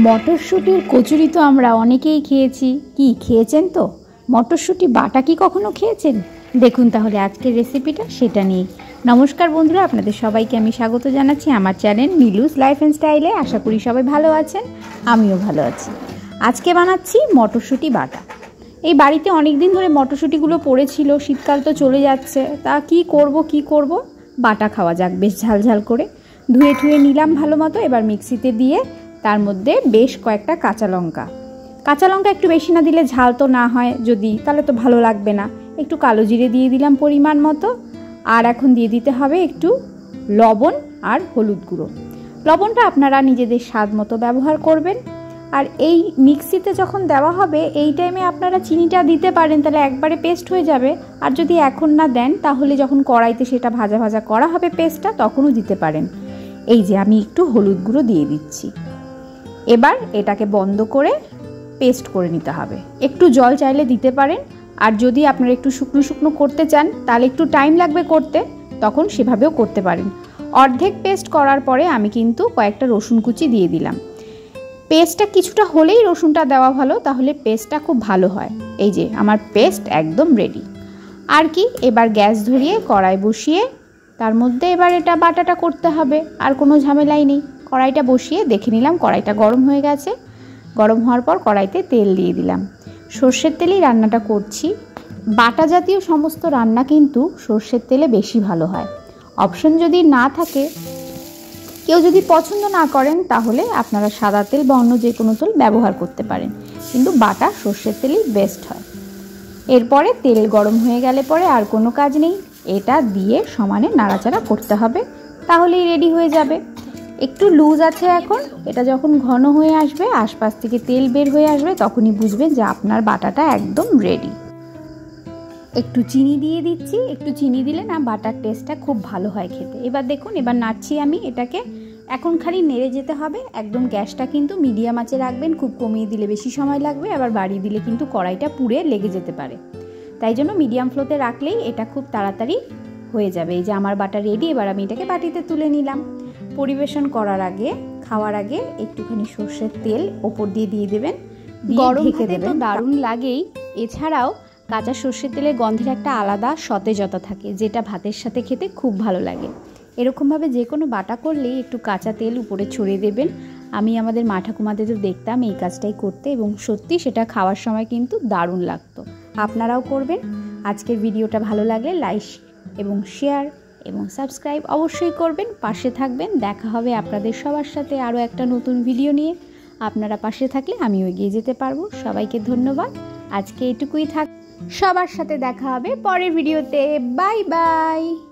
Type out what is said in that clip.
মটরশুঁটির কচুরি তো আমরা অনেকেই খেয়েছি। কি খেয়েছেন তো? মটরশুঁটি বাটা কি কখনো খেয়েছেন? দেখুন তাহলে আজকের রেসিপিটা সেটা নিয়ে। নমস্কার বন্ধুরা, আপনাদের সবাইকে আমি স্বাগত জানাচ্ছি আমার চ্যানেল নীলুস লাইফ অ্যান্ড স্টাইলে। আশা করি সবাই ভালো আছেন, আমিও ভালো আছি। আজকে বানাচ্ছি মটরশুঁটি বাটা। এই বাড়িতে অনেক দিন ধরে মটরশুঁটিগুলো পড়েছিল, শীতকাল তো চলে যাচ্ছে, তা কি করব বাটা খাওয়া যাক বেশ ঝালঝাল করে। ধুয়ে ঠুয়ে নিলাম ভালো মতো। এবার মিক্সিতে দিয়ে তার মধ্যে বেশ কয়েকটা কাঁচা লঙ্কা একটু বেশি না দিলে ঝাল তো না হয়, যদি তাহলে তো ভালো লাগবে না। একটু কালো জিরে দিয়ে দিলাম পরিমাণ মতো। আর এখন দিয়ে দিতে হবে একটু লবণ আর হলুদ গুঁড়ো। লবণটা আপনারা নিজেদের স্বাদ মতো ব্যবহার করবেন। আর এই মিক্সিতে যখন দেওয়া হবে এই টাইমে আপনারা চিনিটা দিতে পারেন, তাহলে একবারে পেস্ট হয়ে যাবে। আর যদি এখন না দেন তাহলে যখন কড়াইতে সেটা ভাজা ভাজা করা হবে পেস্টটা, তখনও দিতে পারেন। এই যে আমি একটু হলুদ গুঁড়ো দিয়ে দিচ্ছি। এবার এটাকে বন্ধ করে পেস্ট করে নিতে হবে। একটু জল চাইলে দিতে পারেন, আর যদি আপনারা একটু শুকনো শুকনো করতে চান তাহলে একটু টাইম লাগবে করতে, তখন সেভাবেও করতে পারেন। অর্ধেক পেস্ট করার পরে আমি কিন্তু কয়েকটা রসুন কুচি দিয়ে দিলাম। পেস্টটা কিছুটা হলেই রসুনটা দেওয়া ভালো, তাহলে পেস্টটা খুব ভালো হয়। এই যে আমার পেস্ট একদম রেডি। আর কি, এবার গ্যাস ধরিয়ে কড়াই বসিয়ে তার মধ্যে এবার এটা বাটাটা করতে হবে। আর কোনো ঝামেলাই নেই। কড়াইটা বসিয়ে দেখে নিলাম কড়াইটা গরম হয়ে গেছে। গরম হওয়ার পর কড়াইতে তেল দিয়ে দিলাম। সর্ষের তেলেই রান্নাটা করছি। বাটা জাতীয় সমস্ত রান্না কিন্তু সর্ষের তেলে বেশি ভালো হয়। অপশন যদি না থাকে, কেউ যদি পছন্দ না করেন, তাহলে আপনারা সাদা তেল বা অন্য যে কোনো তেল ব্যবহার করতে পারেন, কিন্তু বাটা সর্ষের তেলই বেস্ট হয়। এরপরে তেল গরম হয়ে গেলে পরে আর কোনো কাজ নেই, এটা দিয়ে সমানে নাড়াচাড়া করতে হবে, তাহলেই রেডি হয়ে যাবে। একটু লুজ আছে এখন, এটা যখন ঘন হয়ে আসবে, আশপাশ থেকে তেল বের হয়ে আসবে, তখনই বুঝবেন যে আপনার বাটাটা একদম রেডি। একটু চিনি দিয়ে দিচ্ছি। একটু চিনি দিলে না বাটার টেস্টটা খুব ভালো হয় খেতে। এবার দেখুন, এবার নাড়ছি আমি এটাকে। এখন খালি নেড়ে যেতে হবে। একদম গ্যাসটা কিন্তু মিডিয়াম আঁচে রাখবেন, খুব কমিয়ে দিলে বেশি সময় লাগবে, আবার বাড়িয়ে দিলে কিন্তু কড়াইটা পুড়ে লেগে যেতে পারে। তাই জন্য মিডিয়াম ফ্লোতে রাখলেই এটা খুব তাড়াতাড়ি হয়ে যাবে। এই যে আমার বাটা রেডি। এবার আমি এটাকে বাটিতে তুলে নিলাম। পরিবেশন করার আগে, খাওয়ার আগে একটুখানি সর্ষের তেল ওপর দিয়ে দেবেন, গরম ঢেকে দেবেন। দারুণ লাগেই। এছাড়াও কাঁচা সর্ষের তেলের গন্ধের একটা আলাদা সতেজতা থাকে, যেটা ভাতের সাথে খেতে খুব ভালো লাগে। এরকমভাবে যে কোনো বাটা করলেই একটু কাঁচা তেল উপরে ছড়িয়ে দেবেন। আমি আমাদের মা ঠাকুমাদের তো দেখতাম এই কাজটাই করতে, এবং সত্যি সেটা খাওয়ার সময় কিন্তু দারুণ লাগতো। আপনারাও করবেন। আজকের ভিডিওটা ভালো লাগলে লাইক এবং শেয়ার এবং সাবস্ক্রাইব অবশ্যই করবেন, পাশে থাকবেন। দেখা হবে আপনাদের সবার সাথে আরও একটা নতুন ভিডিও নিয়ে। আপনারা পাশে থাকলে আমিও এগিয়ে যেতে পারবো। সবাইকে ধন্যবাদ। আজকে এটুকুই থাক। সবার সাথে দেখা হবে পরের ভিডিওতে। Bye bye.